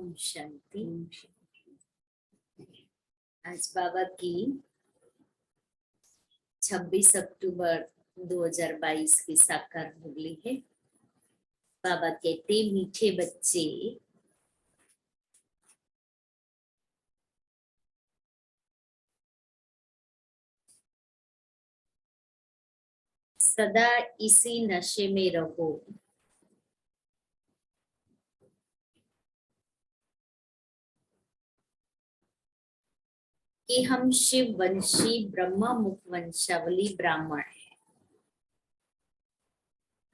ओम शांति। आज बाबा की 26 अक्टूबर 2022 की साकार मुरली है। बाबा कहते मीठे बच्चे सदा इसी नशे में रहो कि हम शिव वंशी ब्रह्मा मुख वंशावली ब्राह्मण हैं।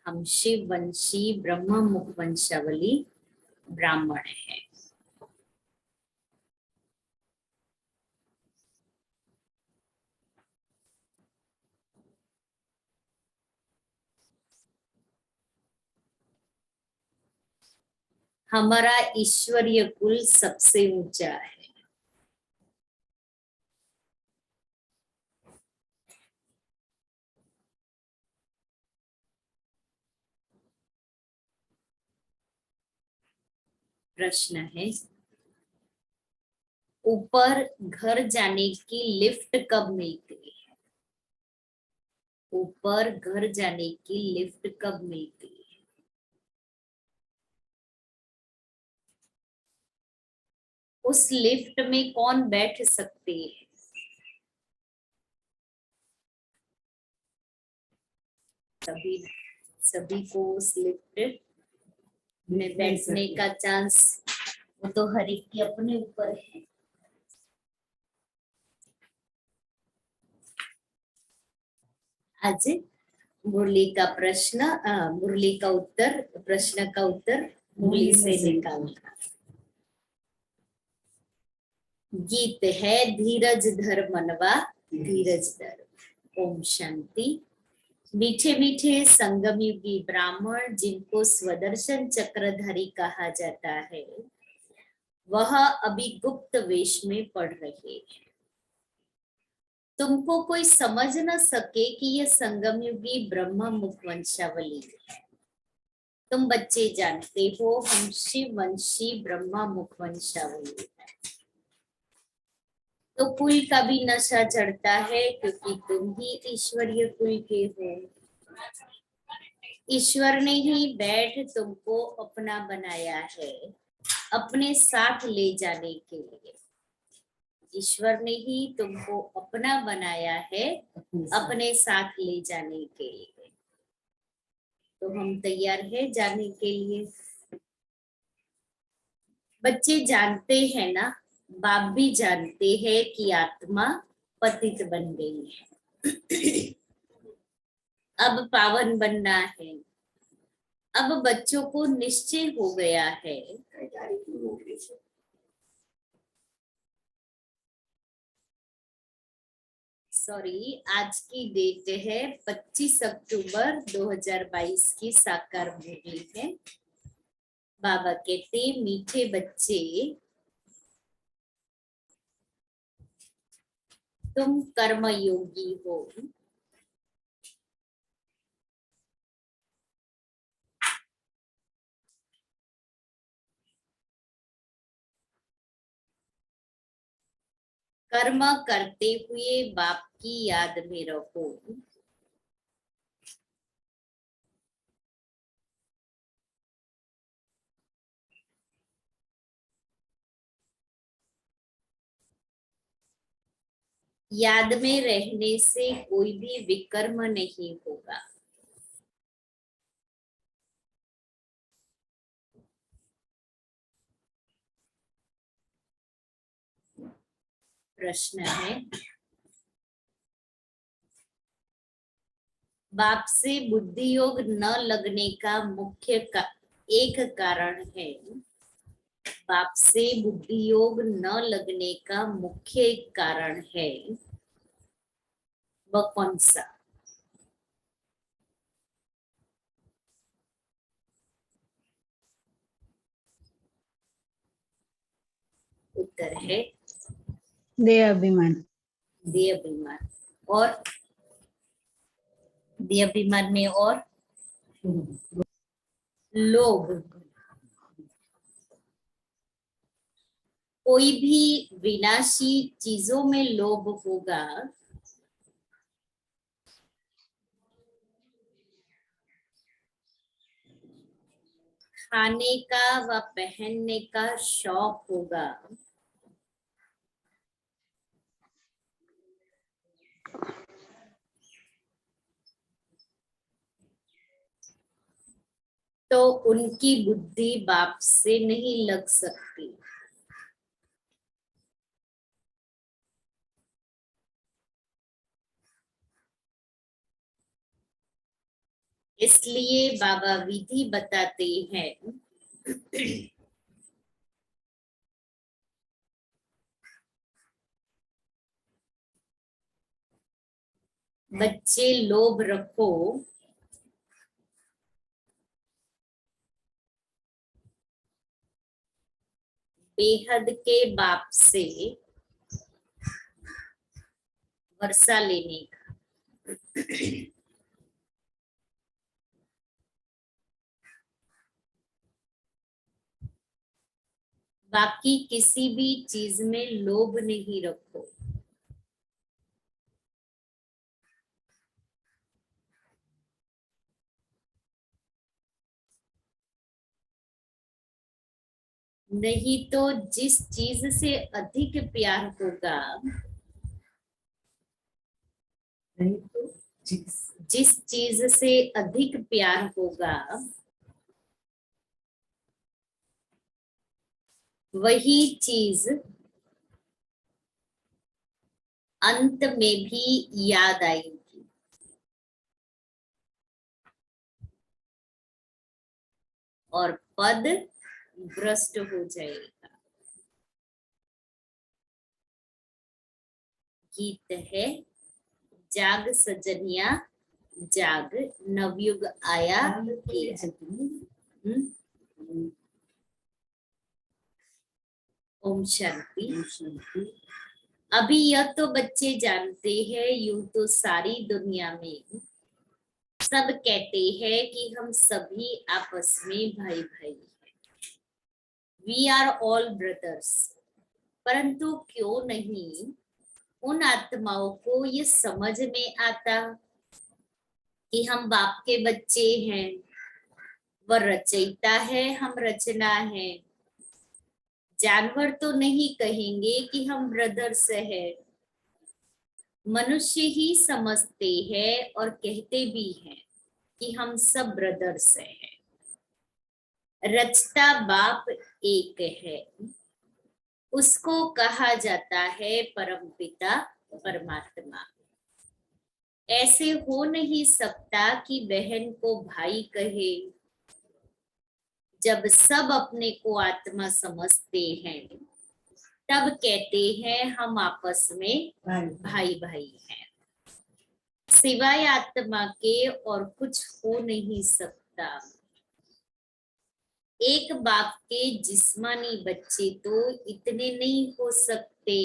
हम शिव वंशी ब्रह्मा मुख वंशावली ब्राह्मण हैं। हमारा ईश्वरीय कुल सबसे ऊंचा है। प्रश्न है, ऊपर घर जाने की लिफ्ट कब मिलती है? ऊपर घर जाने की लिफ्ट कब मिलती है? उस लिफ्ट में कौन बैठ सकते हैं? सभी को उस लिफ्ट में बैठने का चांस वो तो हर एक के अपने ऊपर है। आज मुरली का प्रश्न मुरली का उत्तर प्रश्न का उत्तर मुरली से निकालना। गीत है धीरज धर मनवा धीरज धर। ओम शांति। मीठे मीठे संगम युगी ब्राह्मण जिनको स्वदर्शन चक्रधारी कहा जाता है, वह अभी गुप्त वेश में पढ़ रहे हैं। तुमको कोई समझ न सके कि यह संगम युगी ब्रह्मा मुख वंशावली है। तुम बच्चे जानते हो हम शिव वंशी ब्रह्मा मुख वंशावली है। तो कुल का भी नशा चढ़ता है क्योंकि तुम ही ईश्वरीय कुल के हो। ईश्वर ने ही बैठ तुमको अपना बनाया है, अपने साथ ले जाने के लिए। ईश्वर ने ही तुमको अपना बनाया है, अपने साथ ले जाने के लिए। तो हम तैयार है जाने के लिए। बच्चे जानते हैं ना, बाप भी जानते हैं कि आत्मा पतित बन गई है, अब पावन बनना है। अब बच्चों को निश्चय हो गया है आज की डेट है 25 अक्टूबर 2022 की साकार मुरली है। बाबा कहते मीठे बच्चे तुम कर्मयोगी हो। कर्म करते हुए बाप की याद में रहो। याद में रहने से कोई भी विकर्म नहीं होगा। प्रश्न है, बाप से बुद्धि योग न लगने का एक कारण है। बाप से बुद्धि योग न लगने का मुख्य एक कारण है, वह कौन सा? उत्तर है देह अभिमान। देह अभिमान। और देह अभिमान में और लोभ। कोई भी विनाशी चीजों में लोभ होगा खाने का व पहनने का शौक होगा तो उनकी बुद्धि बाप से नहीं लग सकती। इसलिए बाबा विधि बताते हैं बच्चे लोभ रखो बेहद के बाप से वर्षा लेने का। बाकी किसी भी चीज में लोभ नहीं रखो। नहीं तो जिस चीज से अधिक प्यार होगा नहीं तो जिस चीज से अधिक प्यार होगा वही चीज अंत में भी याद आएगी। और पद भ्रष्ट हो जाएगा। गीत है जाग सजनिया जाग नवयुग आया किया। ओम शांति। अभी यह तो बच्चे जानते हैं, यूं तो सारी दुनिया में सब कहते हैं कि हम सभी आपस में भाई भाई हैं, वी आर ऑल ब्रदर्स। परंतु क्यों नहीं उन आत्माओं को ये समझ में आता कि हम बाप के बच्चे हैं, वह रचयिता है, हम रचना है। जानवर तो नहीं कहेंगे कि हम ब्रदर्स है, मनुष्य ही समझते हैं और कहते भी हैं कि हम सब ब्रदर्स हैं। रचता बाप एक है, उसको कहा जाता है परमपिता परमात्मा। ऐसे हो नहीं सकता कि बहन को भाई कहे जब सब अपने को आत्मा समझते हैं, तब कहते हैं हम आपस में भाई भाई हैं। सिवाय आत्मा के और कुछ हो नहीं सकता। एक बाप के जिस्मानी बच्चे तो इतने नहीं हो सकते।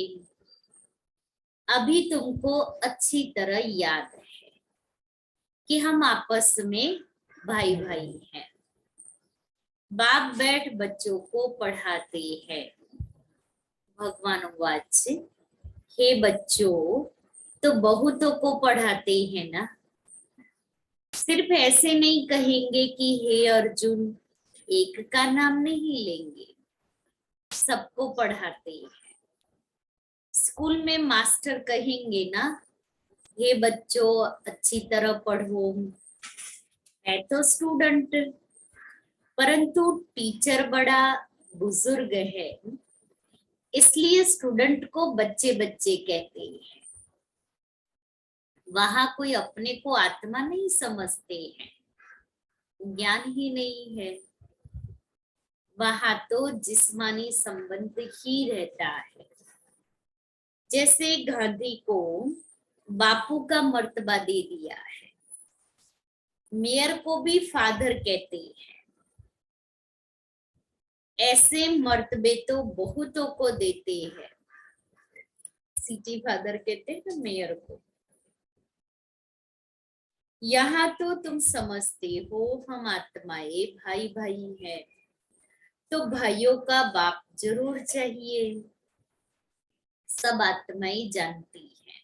अभी तुमको अच्छी तरह याद है कि हम आपस में भाई भाई हैं। बाप बैठ बच्चों को पढ़ाते हैं। भगवान वाच, हे बच्चों, तो बहुतों को पढ़ाते हैं ना। सिर्फ ऐसे नहीं कहेंगे कि हे अर्जुन, एक का नाम नहीं लेंगे, सबको पढ़ाते हैं। स्कूल में मास्टर कहेंगे ना, हे बच्चों अच्छी तरह पढ़ो, है तो स्टूडेंट, परंतु टीचर बड़ा बुजुर्ग है, इसलिए स्टूडेंट को बच्चे बच्चे कहते हैं। वहां कोई अपने को आत्मा नहीं समझते हैं, ज्ञान ही नहीं है। वहां तो जिस्मानी संबंध ही रहता है। जैसे गांधी को बापू का मर्तबा दे दिया है, मेयर को भी फादर कहते हैं। ऐसे मर्तबे तो बहुतों को देते हैं। सिटी फादर कहते हैं ना मेयर को। यहाँ तो तुम समझते हो हम आत्माएं भाई भाई हैं, तो भाइयों का बाप जरूर चाहिए। सब आत्माएं जानती हैं।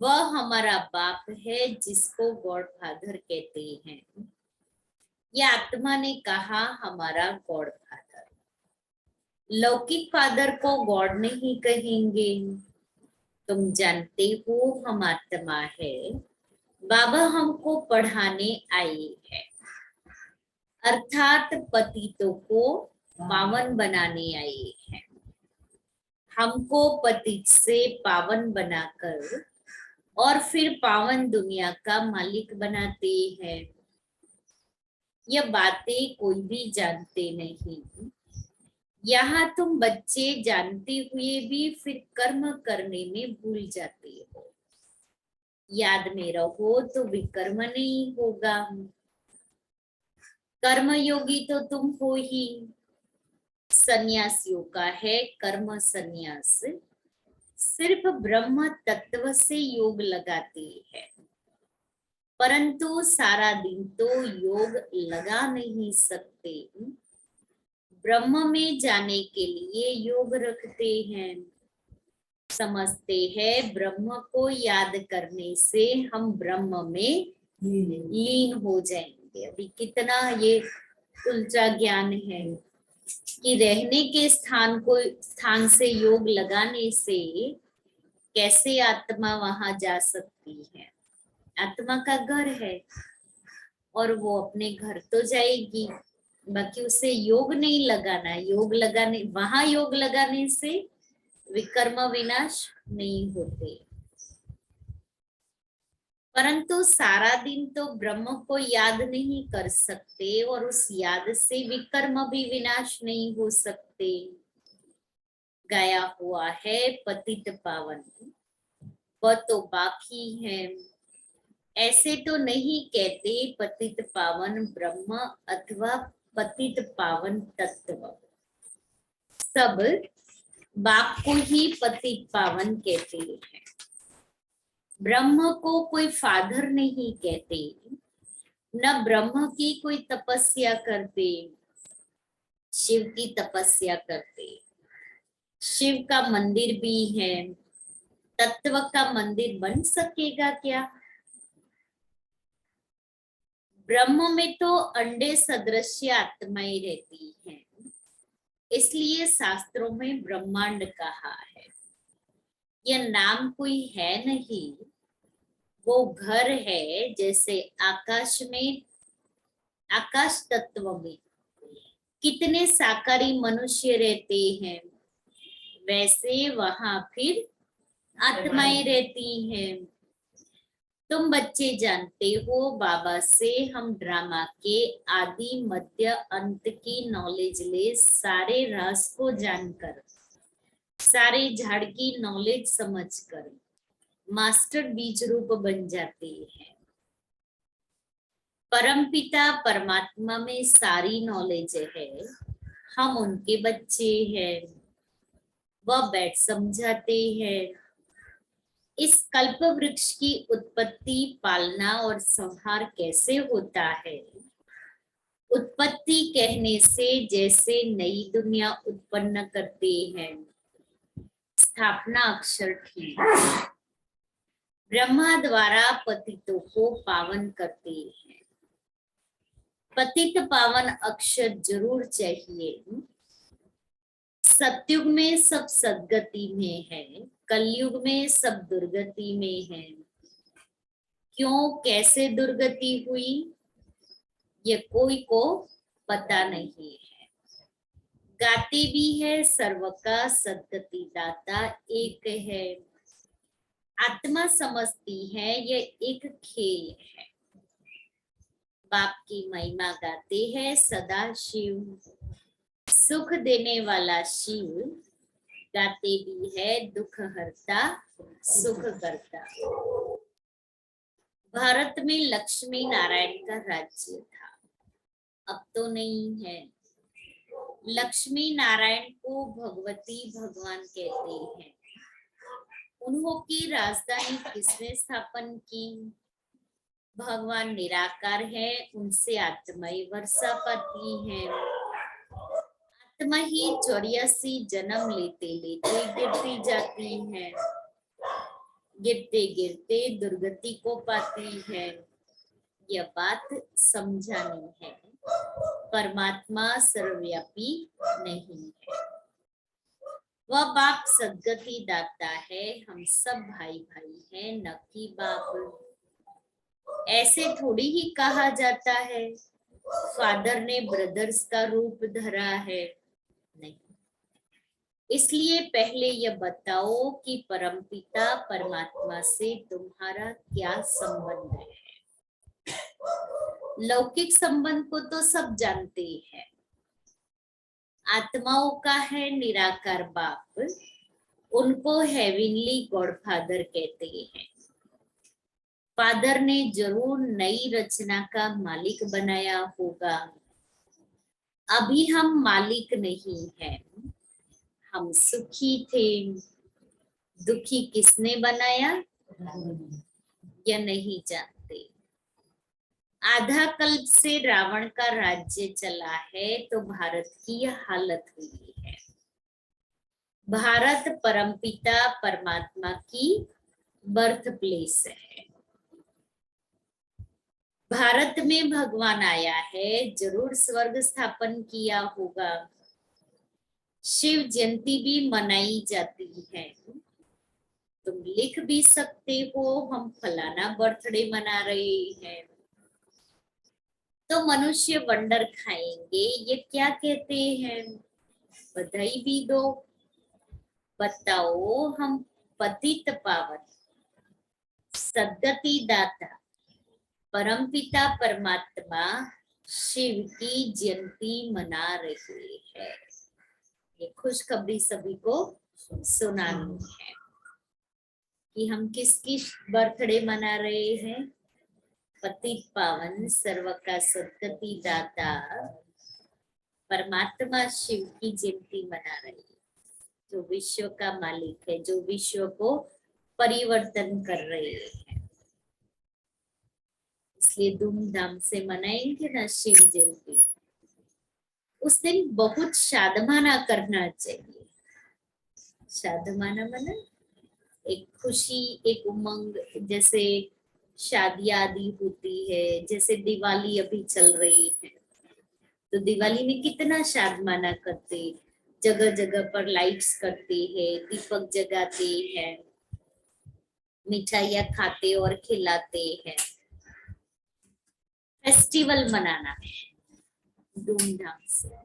वह हमारा बाप है जिसको गॉड फादर कहते हैं। यह आत्मा ने कहा हमारा गॉड फादर। लौकिक फादर को गॉड नहीं कहेंगे। तुम जानते हो हम आत्मा है। बाबा हमको पढ़ाने आए हैं, अर्थात पतितों को पावन बनाने आए हैं। हमको पतित से पावन बनाकर और फिर पावन दुनिया का मालिक बनाते हैं। यह बातें कोई भी जानते नहीं। यहाँ तुम बच्चे जानते हुए भी फिर कर्म करने में भूल जाते हो। याद में रहो तो विकर्म नहीं होगा। कर्म योगी तो तुम हो ही। सन्यासियों का है कर्म सन्यास। सिर्फ ब्रह्म तत्व से योग लगाते हैं, परंतु सारा दिन तो योग लगा नहीं सकते। ब्रह्म में जाने के लिए योग रखते हैं। समझते हैं ब्रह्म को याद करने से हम ब्रह्म में लीन हो जाएंगे। अभी कितना ये उल्टा ज्ञान है कि रहने के स्थान से योग लगाने से कैसे आत्मा वहां जा सकती है। आत्मा का घर है और वो अपने घर तो जाएगी, बाकी उसे योग नहीं लगाना। वहां योग लगाने से विकर्म विनाश नहीं होते। परंतु सारा दिन तो ब्रह्म को याद नहीं कर सकते और उस याद से विकर्म भी विनाश नहीं हो सकते। गाया हुआ है पतित पावन, वह तो बाकी है। ऐसे तो नहीं कहते पतित पावन ब्रह्म अथवा पतित पावन तत्व। सब बाप को ही पतित पावन कहते हैं। ब्रह्म को कोई फादर नहीं कहते, न ब्रह्म की कोई तपस्या करते। शिव की तपस्या करते। शिव का मंदिर भी है। तत्व का मंदिर बन सकेगा क्या? ब्रह्म में तो अंडे सदृश आत्माएं रहती हैं, इसलिए शास्त्रों में ब्रह्मांड कहा है। यह नाम कोई है नहीं, वो घर है। जैसे आकाश में, आकाश तत्व में कितने साकारी मनुष्य रहते हैं, वैसे वहां फिर आत्माएं रहती हैं। तुम बच्चे जानते हो बाबा से हम ड्रामा के आदि मध्य अंत की नॉलेज ले, सारे राज को जानकर, सारे झाड़ की नॉलेज समझकर मास्टर बीज रूप बन जाते हैं। परमपिता परमात्मा में सारी नॉलेज है, हम उनके बच्चे हैं। वह बैठ समझाते हैं। इस कल्प वृक्ष की उत्पत्ति, पालना और संहार कैसे होता है। उत्पत्ति कहने से जैसे नई दुनिया उत्पन्न करते हैं, स्थापना अक्षर ठीक। ब्रह्मा द्वारा पतितों को पावन करते हैं। पतित पावन अक्षर जरूर चाहिए। सतयुग में सब सदगति में है, कलयुग में सब दुर्गति में है। क्यों कैसे दुर्गति हुई ये कोई को पता नहीं है। गाते भी है सर्व का सदगति दाता एक है। आत्मा समझती है ये एक खेल है। बाप की महिमा गाते हैं सदा शिव, सुख देने वाला शिव। गाते भी है दुख हरता सुख करता। भारत में लक्ष्मी नारायण का राज्य था, अब तो नहीं है। लक्ष्मी नारायण को भगवती भगवान कहते हैं। उन्हों की राजधानी किसने स्थापन की? भगवान निराकार है, उनसे आत्माएं वर्षा पाती हैं। आत्मा ही 84 जन्म लेते लेते गिरती जाती है, गिरते गिरते दुर्गति को पाती है। यह बात समझानी है, परमात्मा सर्वव्यापी नहीं है, वह बाप सदगति दाता है। हम सब भाई भाई हैं, न कि बाप। ऐसे थोड़ी ही कहा जाता है फादर ने ब्रदर्स का रूप धरा है, नहीं। इसलिए पहले यह बताओ कि परमपिता परमात्मा से तुम्हारा क्या संबंध है। लौकिक संबंध को तो सब जानते हैं, आत्माओं का है निराकार बाप, उनको हेविनली गॉड फादर कहते हैं। फादर ने जरूर नई रचना का मालिक बनाया होगा। अभी हम मालिक नहीं हैं, हम सुखी थे। दुखी किसने बनाया या नहीं जानते। आधा कल्प से रावण का राज्य चला है तो भारत की यह हालत हुई है। भारत परमपिता परमात्मा की बर्थ प्लेस है। भारत में भगवान आया है, जरूर स्वर्ग स्थापन किया होगा। शिव जयंती भी मनाई जाती है। तुम लिख भी सकते हो हम फलाना बर्थडे मना रहे हैं। तो मनुष्य वंडर खाएंगे, ये क्या कहते हैं, बधाई भी दो। बताओ हम पतित पावन सद्गति दाता परमपिता परमात्मा शिव की जयंती मना रहे हैं। ये खुशखबरी सभी को सुनानी है कि हम किसकी बर्थडे मना रहे हैं। पतित पावन सर्व का सद्गति दाता परमात्मा शिव की जयंती मना रहे हैं, जो विश्व का मालिक है, जो विश्व को परिवर्तन कर रहे हैं। इसलिए धूमधाम से मनाएंगे ना शिव जयंती। उस दिन बहुत शादमाना करना चाहिए। शादमाना माना एक खुशी, एक उमंग, जैसे शादी आदि होती है, जैसे दिवाली अभी चल रही है तो दिवाली में कितना शादमाना करते, जगह जगह पर लाइट्स करते हैं, दीपक जगाते हैं, मिठाइयाँ खाते और खिलाते हैं। फेस्टिवल मनाना है धूमधाम से।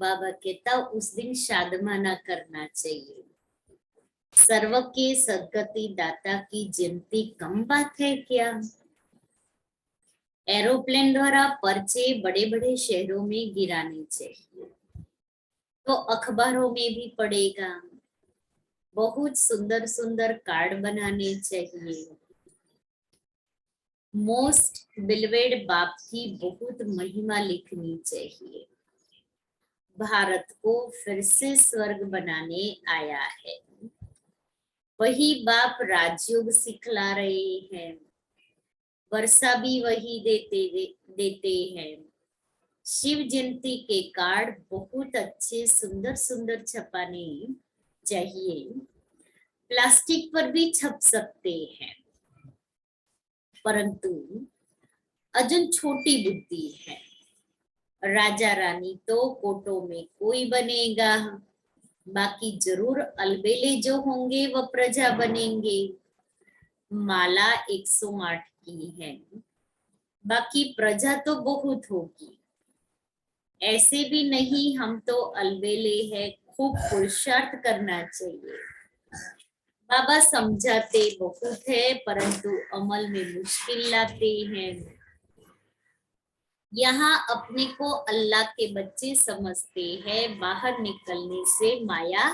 बाबा कहता उस दिन साधना करना चाहिए। सर्व के सदगति दाता की जयंती कम बात है क्या। एरोप्लेन द्वारा पर्चे बड़े बड़े शहरों में गिराने चाहिए, तो अखबारों में भी पड़ेगा। बहुत सुंदर सुंदर कार्ड बनाने चाहिए। मोस्ट बिलवेड बाप की बहुत महिमा लिखनी चाहिए। भारत को फिर से स्वर्ग बनाने आया है। वही बाप राजयोग सिखला रहे हैं, वर्षा भी वही देते हैं। शिव जयंती के कार्ड बहुत अच्छे सुंदर सुंदर छपाने चाहिए। प्लास्टिक पर भी छप सकते हैं, परंतु अजून छोटी बुद्धि है। राजा रानी तो कोटों में कोई बनेगा, बाकी जरूर अलबेले जो होंगे वह प्रजा बनेंगे। माला 108 की है, बाकी प्रजा तो बहुत होगी। ऐसे भी नहीं हम तो अलबेले है, खूब पुरुषार्थ करना चाहिए। बाबा समझाते बहुत है, परंतु अमल में मुश्किल लाते हैं। यहाँ अपने को अल्लाह के बच्चे समझते हैं, बाहर निकलने से माया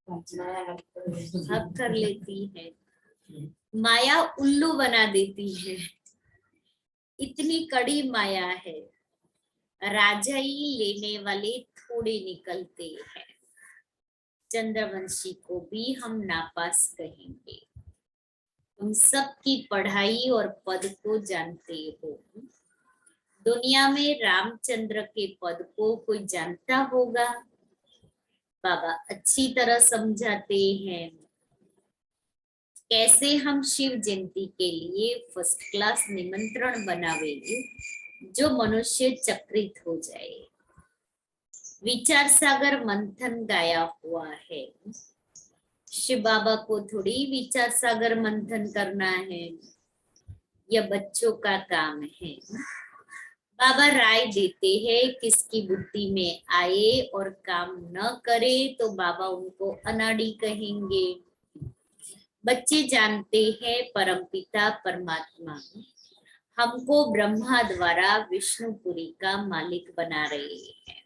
हक कर लेती है। माया उल्लू बना देती है, इतनी कड़ी माया है। राजा ही लेने वाले थोड़े निकलते हैं। चंद्रवंशी को भी हम नापास कहेंगे। तुम सबकी पढ़ाई और पद को जानते हो। दुनिया में रामचंद्र के पद को कोई जानता होगा? बाबा अच्छी तरह समझाते हैं कैसे हम शिव जयंती के लिए फर्स्ट क्लास निमंत्रण बनावेंगे, जो मनुष्य चक्रित हो जाए। विचार सागर मंथन गाया हुआ है। शिव बाबा को थोड़ी विचार सागर मंथन करना है, यह बच्चों का काम है। बाबा राय देते हैं किसकी बुद्धि में आए और काम न करे तो बाबा उनको अनाड़ी कहेंगे। बच्चे जानते हैं परमपिता परमात्मा हमको ब्रह्मा द्वारा विष्णुपुरी का मालिक बना रहे हैं।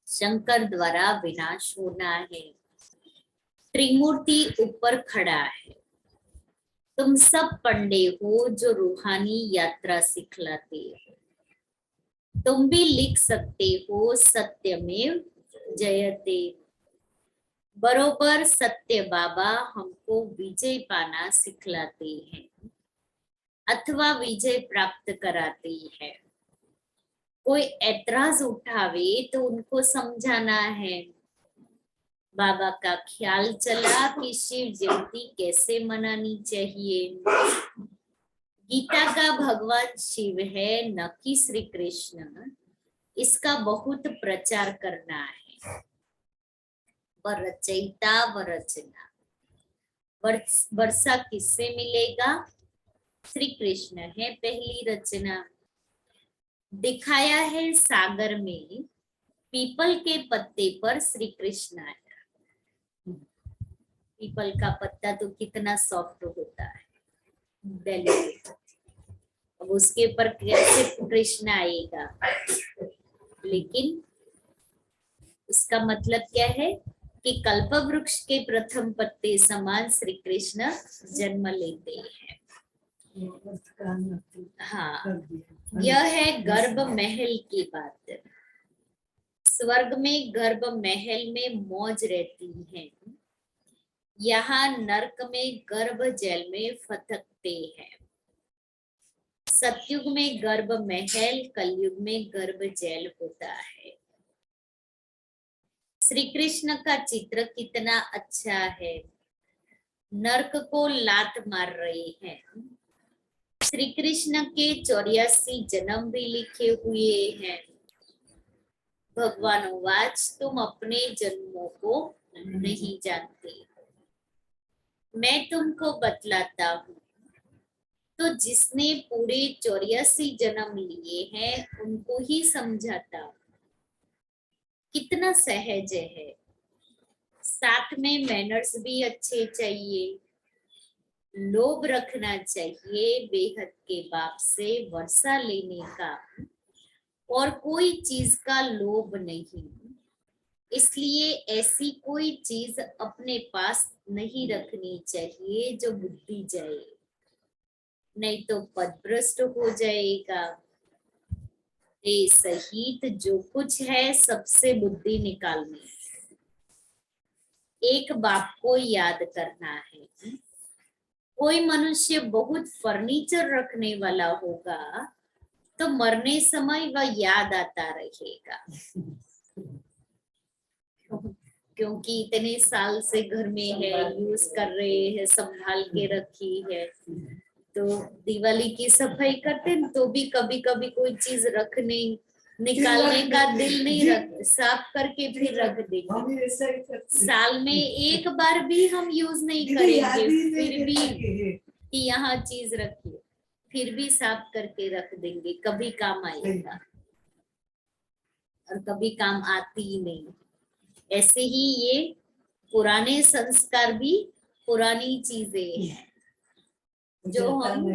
शंकर द्वारा विनाश होना है। त्रिमूर्ति ऊपर खड़ा है। तुम सब पंडे हो जो रूहानी यात्रा सिखलाते हो। तुम भी लिख सकते हो सत्यमेव जयते। बरोबर सत्य बाबा हमको विजय पाना सिखलाते हैं अथवा विजय प्राप्त कराते हैं। कोई ऐतराज उठावे तो उनको समझाना है। बाबा का ख्याल चला कि शिव जयंती कैसे मनानी चाहिए। गीता का भगवान शिव है, न कि श्री कृष्ण। इसका बहुत प्रचार करना है। व रचयिता व रचना। वर्षा किससे मिलेगा? श्री कृष्ण है पहली रचना। दिखाया है सागर में पीपल के पत्ते पर श्री कृष्ण आया। पीपल का पत्ता तो कितना सॉफ्ट होता है, डेलिकेट। अब उसके ऊपर कैसे कृष्ण आएगा? लेकिन उसका मतलब क्या है कि कल्प वृक्ष के प्रथम पत्ते समान श्री कृष्ण जन्म लेते हैं। हाँ, यह है गर्भ महल की बात। स्वर्ग में गर्भ महल में मौज रहती है। यहाँ नरक में गर्भ जल में फटकते हैं। सतयुग में गर्भ महल, कलयुग में गर्भ जल होता है। श्री कृष्ण का चित्र कितना अच्छा है। नरक को लात मार रहे हैं। श्री कृष्ण के 84 जन्म भी लिखे हुए हैं। भगवान वाच तुम अपने जन्मों को नहीं जानते, मैं तुमको बतलाता हूँ। तो जिसने पूरे 84 जन्म लिए हैं उनको ही समझाता। कितना सहज है। साथ में मैनर्स भी अच्छे चाहिए, लोभ रखना चाहिए बेहद के बाप से वर्षा लेने का, और कोई चीज का लोभ नहीं। इसलिए ऐसी कोई चीज अपने पास नहीं रखनी चाहिए जो बुद्धि जाए, नहीं तो पदभ्रष्ट हो जाएगा। ये सहित जो कुछ है सबसे बुद्धि निकालनी, एक बाप को याद करना है। कोई मनुष्य बहुत फर्नीचर रखने वाला होगा तो मरने समय वह याद आता रहेगा, क्योंकि इतने साल से घर में है, यूज कर रहे हैं, संभाल के रखी है। तो दिवाली की सफाई करते हैं तो भी कभी कभी कोई चीज रखने निकालने का दिल नहीं रख, साफ करके फिर रख देंगे। साल में एक बार भी हम यूज नहीं करेंगे, फिर भी कि यहाँ चीज रखिए, फिर भी साफ करके रख देंगे, कभी काम आएगा और कभी काम आती ही नहीं। ऐसे ही ये पुराने संस्कार भी पुरानी चीजें हैं जो हम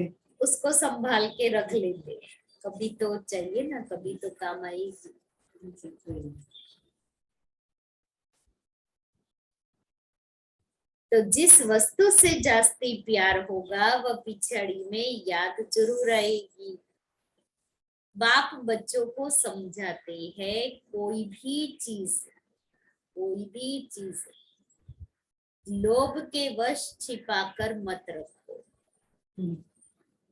उसको संभाल के रख लेते हैं। कभी तो चाहिए ना, कभी तो काम आएगी। तो जिस वस्तु से जास्ती प्यार होगा वह पिछड़ी में याद जरूर आएगी। बाप बच्चों को समझाते हैं कोई भी चीज लोभ के वश छिपाकर मत रखो।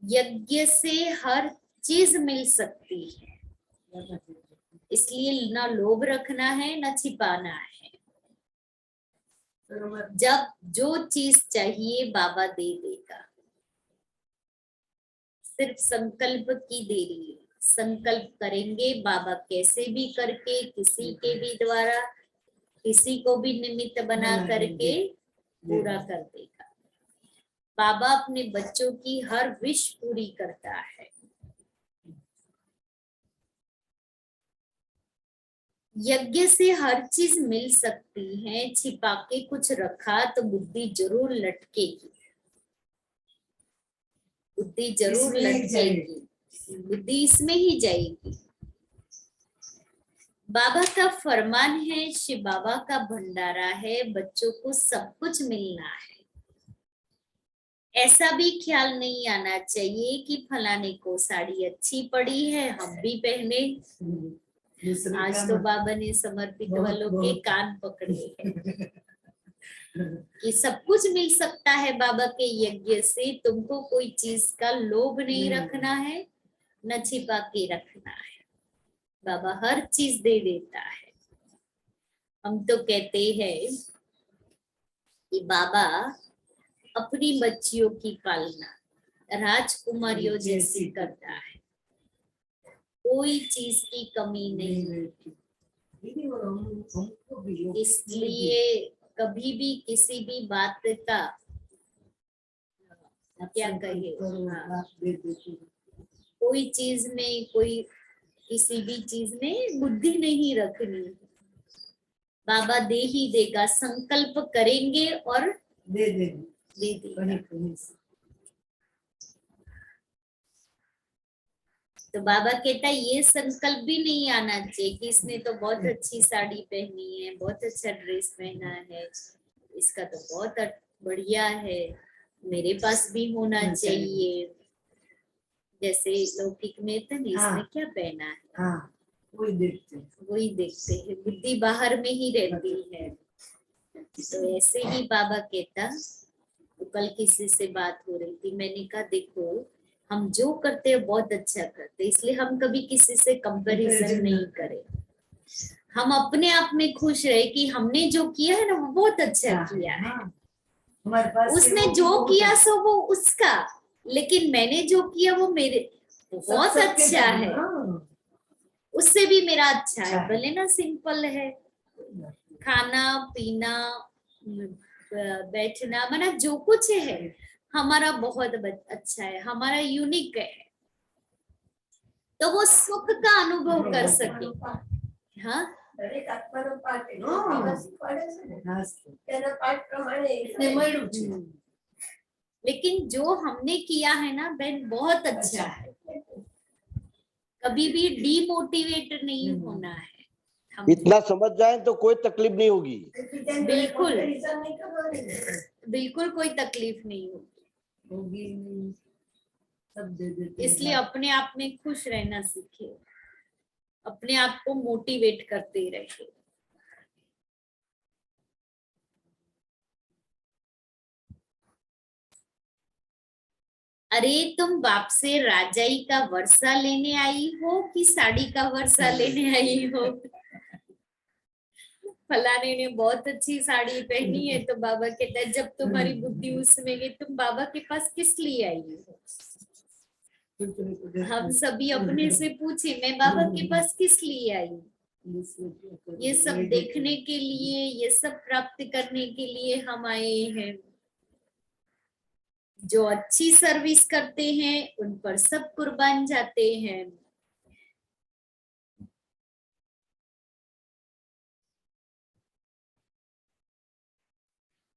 यज्ञ से हर चीज मिल सकती है, इसलिए ना लोभ रखना है ना छिपाना है। जब जो चीज चाहिए बाबा दे देगा, सिर्फ संकल्प की देरी है। संकल्प करेंगे बाबा कैसे भी करके, किसी के भी द्वारा, किसी को भी निमित्त बना करके पूरा कर देगा। बाबा अपने बच्चों की हर विश पूरी करता है। यज्ञ से हर चीज मिल सकती है, छिपा के कुछ रखा तो बुद्धि जरूर लटकेगी, बुद्धि जरूर लटकेगी, बुद्धि इसमें ही जाएगी। बाबा का फरमान है, शिव बाबा का भंडारा है, बच्चों को सब कुछ मिलना है। ऐसा भी ख्याल नहीं आना चाहिए कि फलाने को साड़ी अच्छी पड़ी है हम भी पहने। आज तो बाबा ने समर्पित वालों के कान पकड़े हैं कि सब कुछ मिल सकता है बाबा के यज्ञ से। तुमको कोई चीज का लोभ नहीं रखना है, न छिपा के रखना है। बाबा हर चीज दे देता है। हम तो कहते हैं कि बाबा अपनी बच्चियों की पालना राजकुमारियों जैसी करता है, कोई चीज की कमी नहीं। इसलिए कभी भी किसी भी बात का क्या कहे, कोई चीज में, कोई किसी भी चीज में बुद्धि नहीं रखनी। बाबा दे ही देगा, संकल्प करेंगे और दे देगा। तो बाबा कहता है ये संकल्प भी नहीं आना चाहिए कि इसने तो बहुत अच्छी साड़ी पहनी है, बहुत अच्छा ड्रेस पहना है, इसका तो बहुत बढ़िया है, मेरे पास भी होना चाहिए। जैसे लौकिक में तो इसने क्या पहना है, वही देखते हैं, बुद्धि बाहर में ही रहती है। तो ऐसे ही बाबा कहता, तो कल किसी से बात हो रही थी, मैंने कहा देखो हम जो करते हैं बहुत अच्छा करते हैं, इसलिए हम कभी किसी से कंपैरिजन नहीं करें। हम अपने आप में खुश रहे कि हमने जो किया है ना वो बहुत अच्छा किया है, उसने जो किया सो वो उसका, लेकिन मैंने जो किया वो मेरे बहुत अच्छा है, उससे भी मेरा अच्छा है। भले ना सिंपल है, खाना पीना बैठना, माना जो कुछ है हमारा बहुत अच्छा है, हमारा यूनिक है, तो वो सुख का अनुभव कर सके। हाँ દરેક આત્માનો પાઠ છે. બાબા શીખવાડે છે ને, તેના પાઠ પ્રમાણે એને મળ્યું છે. लेकिन जो हमने किया है ना बहन बहुत अच्छा है, कभी भी डीमोटिवेट नहीं होना है। हम इतना समझ जाए तो कोई तकलीफ नहीं होगी। बिल्कुल comparison नहीं करવાની ને. बिल्कुल कोई तकलीफ नहीं होगी, होगी नहीं. सब दे देते इसलिए अपने आप में खुश रहना सीखे, अपने आप को मोटिवेट करते रहे। अरे तुम बाप से राजाई का वर्षा लेने आई हो कि साड़ी का वर्षा लेने आई हो? फलाने ने बहुत अच्छी साड़ी पहनी है, तो बाबा कहता है जब तुम्हारी बुद्धि उसमें गई, तुम बाबा के पास किस लिए आई हो? हम सभी अपने से पूछे, मैं बाबा के पास किस लिए आई? ये सब देखने के लिए, ये सब प्राप्त करने के लिए हम आए हैं। जो अच्छी सर्विस करते हैं उन पर सब कुर्बान जाते हैं।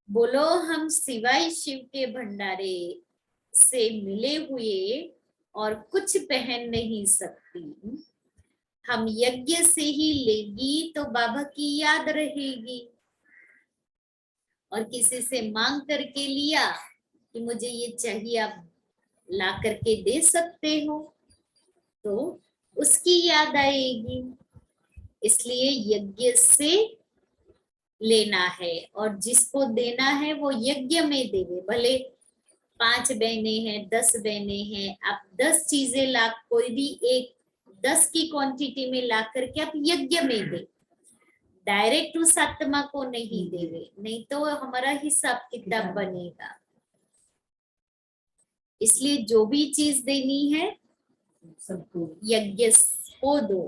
बोलो हम सिवाय शिव के भंडारे से मिले हुए और कुछ पहन नहीं सकती। हम यज्ञ से ही लेगी तो बाबा की याद रहेगी, और किसी से मांग करके लिया कि मुझे ये चाहिए, आप ला करके दे सकते हो, तो उसकी याद आएगी। इसलिए यज्ञ से लेना है, और जिसको देना है वो यज्ञ में देवे। भले 5 बहनें हैं, 10 बहनें हैं, आप 10 चीजें ला, कोई भी एक 10 की क्वांटिटी में ला करके आप यज्ञ में दे, डायरेक्ट उस आत्मा को नहीं देवे, नहीं तो हमारा हिसाब किताब बनेगा। इसलिए जो भी चीज देनी है सबको यज्ञ को दो,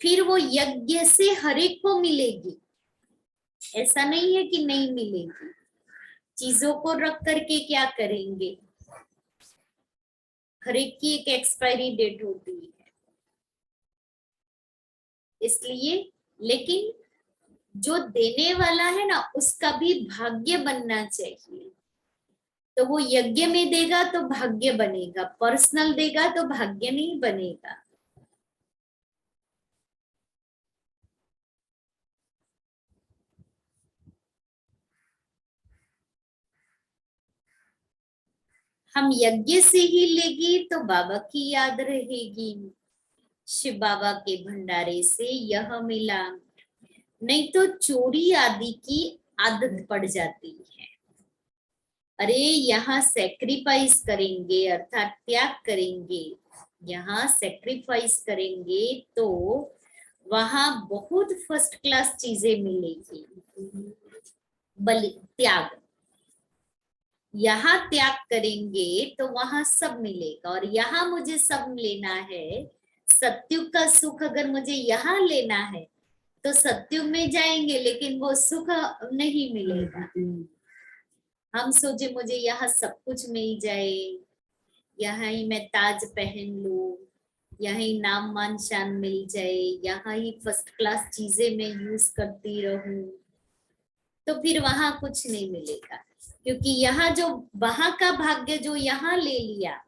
फिर वो यज्ञ से हर एक को मिलेगी। ऐसा नहीं है कि नहीं मिलेगी। चीजों को रख करके क्या करेंगे, हर एक की एक एक्सपायरी डेट होती है। इसलिए लेकिन जो देने वाला है ना, उसका भी भाग्य बनना चाहिए। तो वो यज्ञ में देगा तो भाग्य बनेगा, पर्सनल देगा तो भाग्य नहीं बनेगा। हम यज्ञ से ही लेगी तो बाबा की याद रहेगी। शिव बाबा के भंडारे से यह मिला, नहीं तो चोरी आदि की आदत पड़ जाती है। अरे यहाँ सैक्रिफाइस करेंगे अर्थात त्याग करेंगे, यहाँ सैक्रिफाइस करेंगे तो वहां बहुत फर्स्ट क्लास चीजें मिलेगी। बलि त्याग, यहाँ त्याग करेंगे तो वहां सब मिलेगा। और यहाँ मुझे सब लेना है, सत्युग का सुख अगर मुझे यहाँ लेना है तो सत्युग में जाएंगे, लेकिन वो सुख नहीं मिलेगा। हम सोचे मुझे यहाँ सब कुछ मिल जाए, यहाँ ही मैं ताज पहन लूं, यहाँ ही नाम मान शान मिल जाए, यहाँ ही फर्स्ट क्लास चीजें मैं यूज करती रहूं, तो फिर वहां कुछ नहीं मिलेगा। क्योंकि यहाँ जो वहां का भाग्य जो यहाँ ले लिया,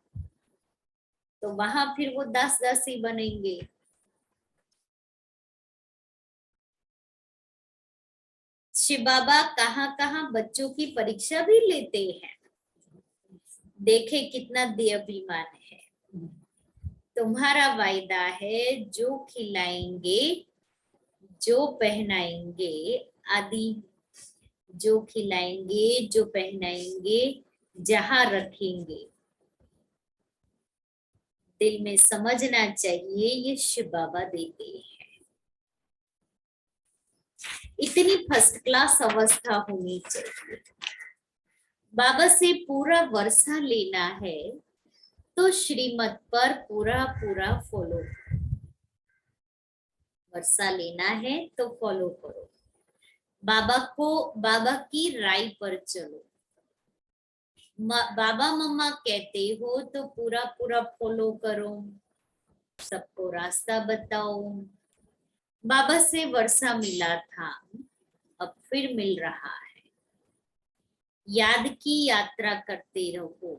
तो वहां फिर वो दास दासी बनेंगे। शिव बाबा कहाँ कहाँ बच्चों की परीक्षा भी लेते हैं। देखे कितना देहाभिमान है। तुम्हारा वायदा है, जो खिलाएंगे, जो पहनाएंगे आदि, जो खिलाएंगे, जो पहनाएंगे, जहां रखेंगे, दिल में समझना चाहिए ये शिव बाबा देते हैं। इतनी फर्स्ट क्लास अवस्था होनी चाहिए। बाबा से पूरा वर्षा लेना है तो श्रीमत पर पूरा पूरा फॉलो, वर्षा लेना है तो फॉलो करो, बाबा को, बाबा की राय पर चलो। बाबा मम्मा कहते हो तो पूरा पूरा फॉलो करो, सबको रास्ता बताओ। बाबा से वर्षा मिला था, अब फिर मिल रहा है। याद की यात्रा करते रहो,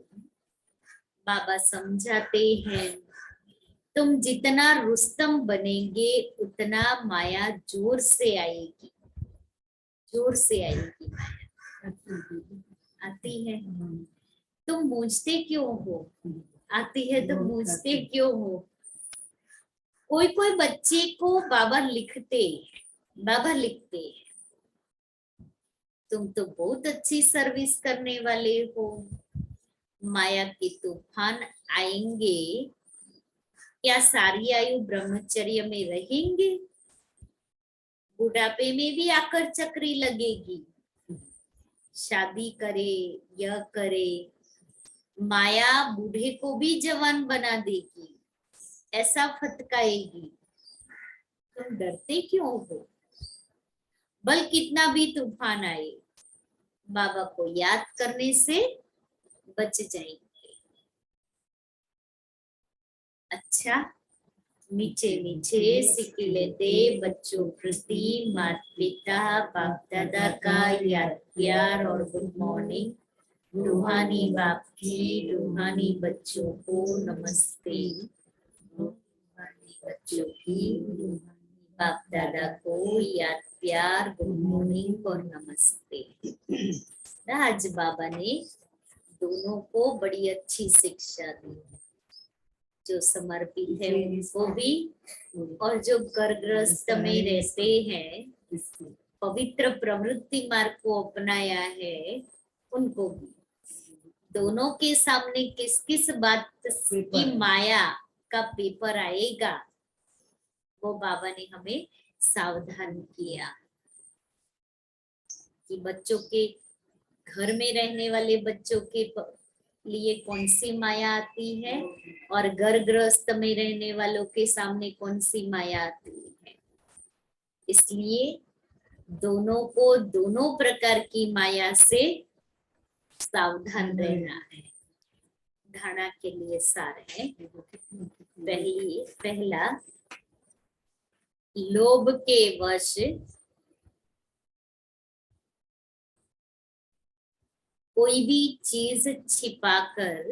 बाबा समझाते हैं। तुम जितना रुस्तम बनेंगे उतना माया जोर से आएगी, जोर से आएगी माया। आती है। तुम मूझते क्यों हो? आती है तो मूझते क्यों हो? कोई कोई बच्चे को बाबा लिखते, बाबा लिखते हैं, तुम तो बहुत अच्छी सर्विस करने वाले हो। माया के तूफान आएंगे, क्या सारी आयु ब्रह्मचर्य में रहेंगे? बुढ़ापे में भी आकर चक्री लगेगी। शादी करे, यह करे, माया बूढ़े को भी जवान बना देगी, ऐसा फटकाएगी। तुम डरते क्यों हो? बल कितना भी तूफान आए, बाबा को याद करने से बच जाएंगे। अच्छा, मीठे मीठे सिक्के लेते बच्चों प्रति माता पिता बाप दादा का याद प्यार और गुड मॉर्निंग। रूहानी बाप की, रूहानी बच्चों को नमस्ते। रूहानी बच्चों की, रूहानी बाप दादा को याद प्यार, गुड मॉर्निंग और नमस्ते। आज बाबा ने दोनों को बड़ी अच्छी शिक्षा दी, जो समर्पित है उनको भी, और जो गर्भग्रस्त में रहते हैं, पवित्र प्रवृत्ति मार्ग को अपनाया है, उनको भी। दोनों के सामने किस किस बात की माया का पेपर आएगा, वो बाबा ने हमें सावधान किया कि बच्चों के घर में रहने वाले बच्चों के लिए कौन सी माया आती है और गर्भग्रस्त में रहने वालों के सामने कौन सी माया आती है। इसलिए दोनों को दोनों प्रकार की माया से सावधान रहना है। धारणा के लिए सार है। पहला, लोभ के वश कोई भी चीज छिपाकर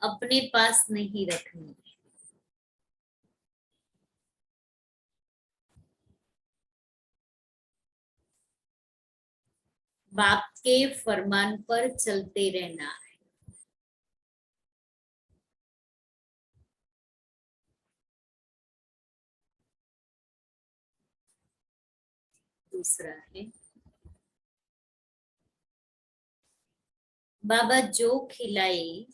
अपने पास नहीं रखनी। बाप के फरमान पर चलते रहना है। दूसरा है, बाबा जो खिलाए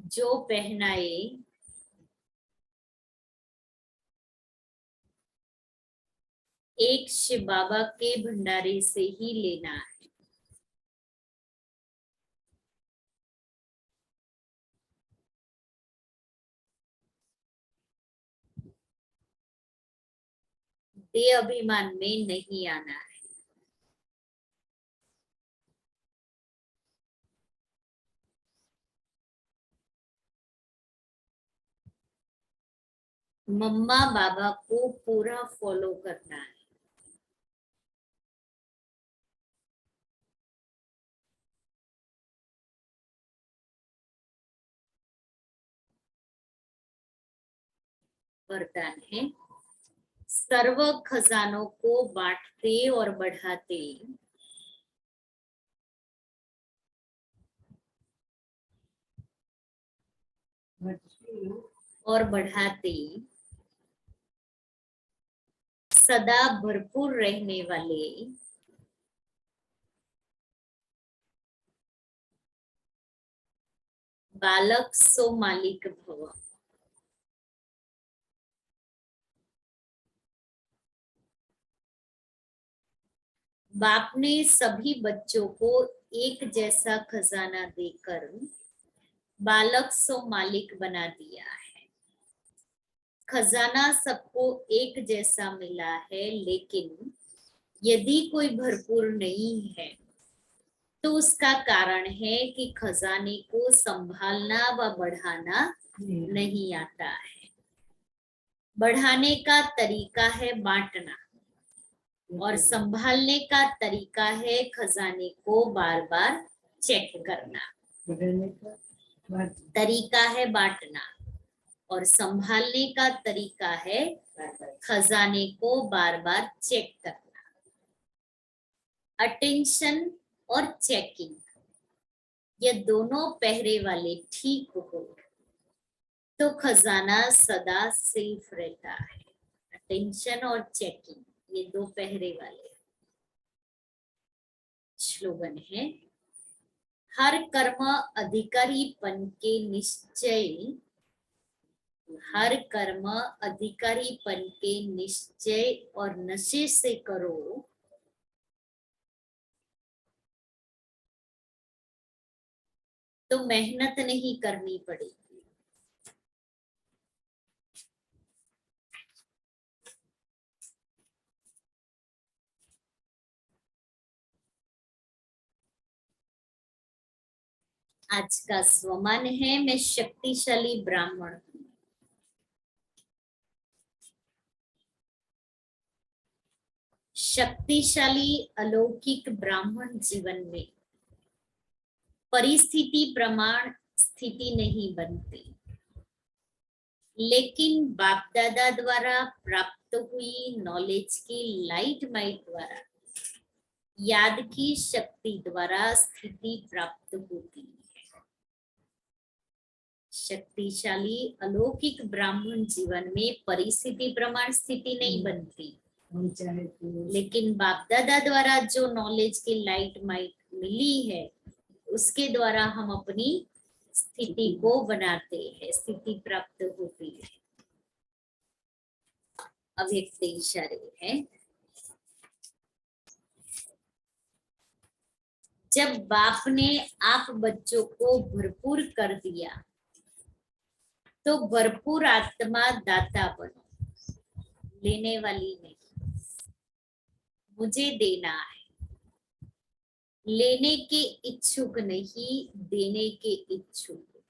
जो पहनाए एक शिव बाबा के भंडारे से ही लेना है। देह अभिमान में नहीं आना है। मम्मा बाबा को पूरा फॉलो करना है। वरदान है, सर्व खजानों को बांटते और बढ़ाते और बढ़ाते सदा भरपूर रहने वाले बालक सो मालिक भव। बाप ने सभी बच्चों को एक जैसा खजाना देकर बालक सो मालिक बना दिया है। खजाना सबको एक जैसा मिला है, लेकिन यदि कोई भरपूर नहीं है तो उसका कारण है कि खजाने को संभालना व बढ़ाना नहीं आता है। बढ़ाने का तरीका है बांटना और संभालने का तरीका है खजाने को बार बार चेक करना। तरीका है बांटना और संभालने का तरीका है खजाने को बार बार चेक करना। अटेंशन और चेकिंग, ये दोनों पहरे वाले ठीक हो तो खजाना सदा सेफ रहता है। अटेंशन और चेकिंग, ये दो पहरे वाले। स्लोगन है, हर कर्म अधिकारीपन के निश्चय, हर कर्म अधिकारीपन के निश्चय और नशे से करो तो मेहनत नहीं करनी पड़ेगी। आज का स्वमान है, मैं शक्तिशाली ब्राह्मण हूं। शक्तिशाली अलौकिक ब्राह्मण जीवन में परिस्थिति प्रमाण स्थिति नहीं बनती, लेकिन बाप दादा द्वारा प्राप्त हुई नॉलेज की लाइट माइट द्वारा, याद की शक्ति द्वारा स्थिति प्राप्त होती है। शक्तिशाली अलौकिक ब्राह्मण जीवन में परिस्थिति प्रमाण स्थिति नहीं बनती, लेकिन बाप दादा द्वारा जो नॉलेज की लाइट माइट मिली है उसके द्वारा हम अपनी स्थिति को बनाते हैं, स्थिति प्राप्त होती है। अव्यक्त इशारे है, जब बाप ने आप बच्चों को भरपूर कर दिया तो भरपूर आत्मा दाता बनो, लेने वाली नहीं। मुझे देना है, लेने के इच्छुक नहीं, देने के इच्छुक।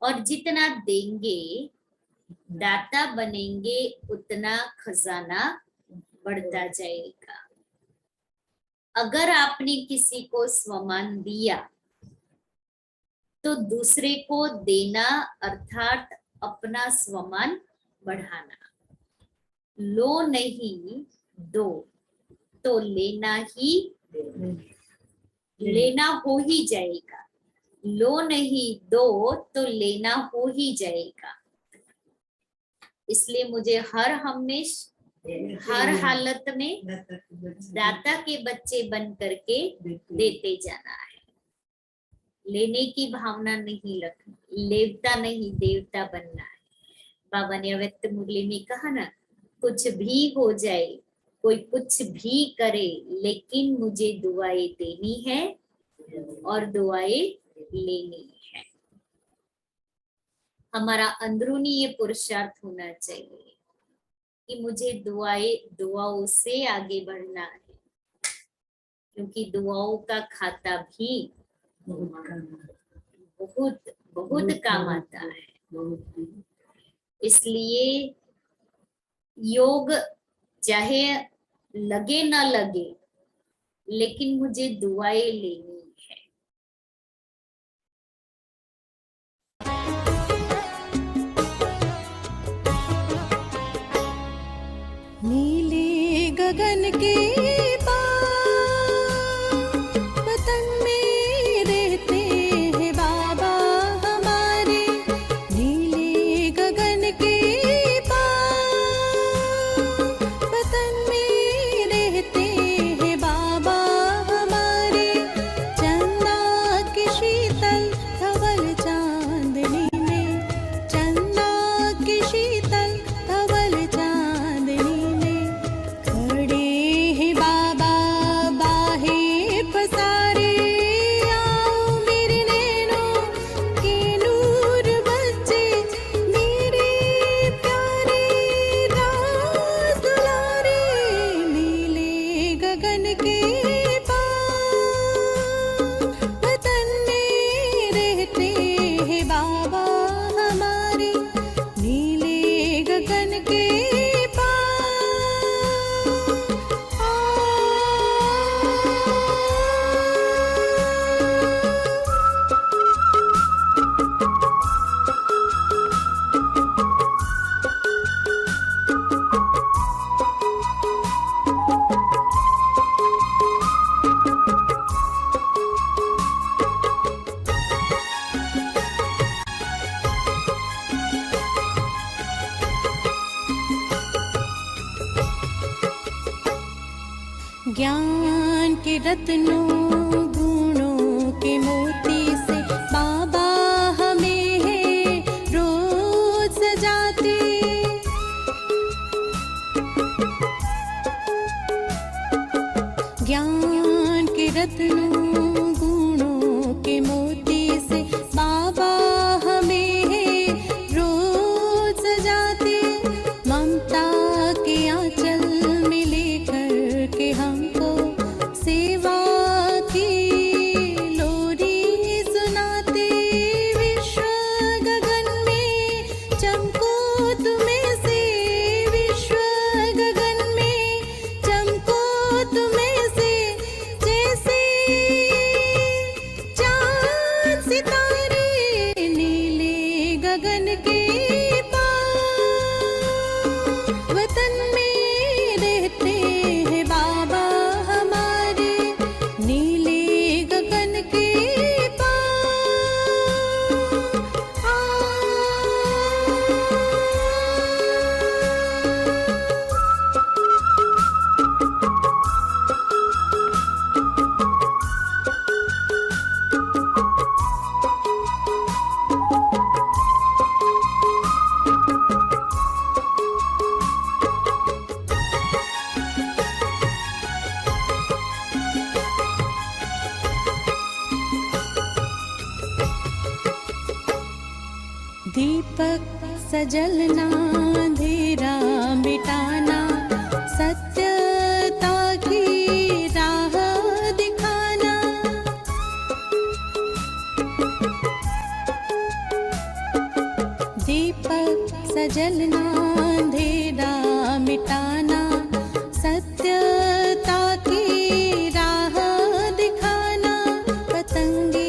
और जितना देंगे दाता बनेंगे उतना खजाना बढ़ता जाएगा। अगर आपने किसी को स्वमान दिया तो दूसरे को देना अर्थात अपना स्वमान बढ़ाना। लो नहीं दो तो लेना ही लेना हो ही जाएगा। लो नहीं दो तो लेना हो ही जाएगा। इसलिए मुझे हर हालत में दाता के बच्चे बन करके देते जाना है। लेने की भावना नहीं रखनी, लेवता नहीं देवता बनना है। बाबा ने अव्यक्त मुरली में कहा ना, कुछ भी हो जाए, कोई कुछ भी करे, लेकिन मुझे दुआएं देनी है और दुआएं लेनी है। हमारा अंदरूनी ये पुरुषार्थ होना चाहिए कि मुझे दुआओं से आगे बढ़ना है, क्योंकि दुआओं का खाता भी बहुत बहुत काम आता है। इसलिए योग चाहे लगे ना लगे, लेकिन मुझे दुआएं लेनी है। नीले गगन के वतन में रहते हैं बाबा हमारे। नीले गगन के वतन में रहते हैं बाबा हमारे। के रत्नों गुणों के मोती से बाबा हमें है रोज सजाते। ज्ञान के रत्नों गुणों के मोती से बाबा हमें है रोज सजाते। ममता के आंचल में लेकर के हमको सेवा की लोरी सुनाते। विश्व गगन में चमको तुम्हें से, विश्व गगन में चमको तुम्हें से, जैसे चांद सितारे नीले गगन के पार। वतन में रहते हैं बाबा हमारे नीले गगन के दीपक सजलना अंधेरा मिटाना, सत्यता की राह दिखाना। दीपक सजलना अंधेरा मिटाना, सत्यता की राह दिखाना। पतंगे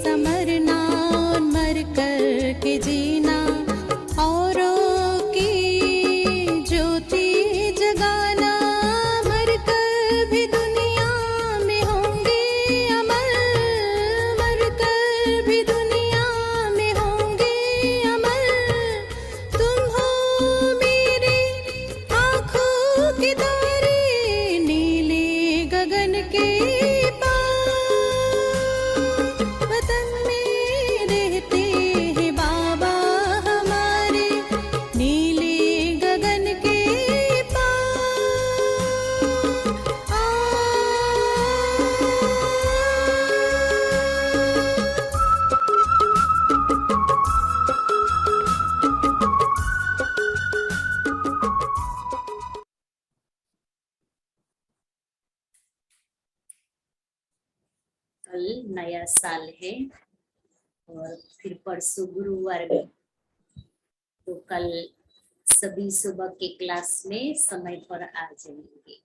समरना और मर कर के जीना, औरों की ज्योति जगाना। मर कर भी दुनिया में होंगे अमर, मर कर भी दुनिया में होंगे अमर। तुम हो मेरी आँखों की तारे नीले गगन के पार। वतन में रहते हैं बाबा हमारे नीले गगन के पार। कल नया साल है और फिर परसों गुरुवार भी, तो कल सभी सुबह के क्लास में समय पर आ जाएंगे।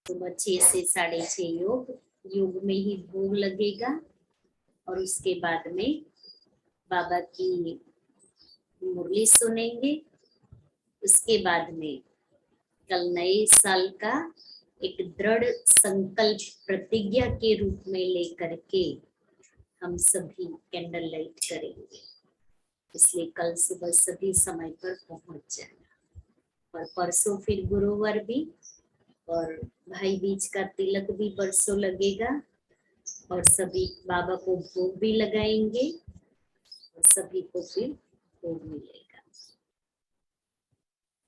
सुबह 6 से 6:30 योग में ही भोग लगेगा और उसके बाद में बाबा की मुरली सुनेंगे। उसके बाद में कल नए साल का एक दृढ़ संकल्प प्रतिज्ञा के रूप में लेकर के हम सभी कैंडल लाइट करेंगे। इसलिए कल सुबह सभी समय पर पहुंच जाना। और परसों फिर गुरुवार भी, और भाई बीज का तिलक भी परसों लगेगा और सभी बाबा को भोग भी लगाएंगे और सभी को फिर भोग मिलेगा।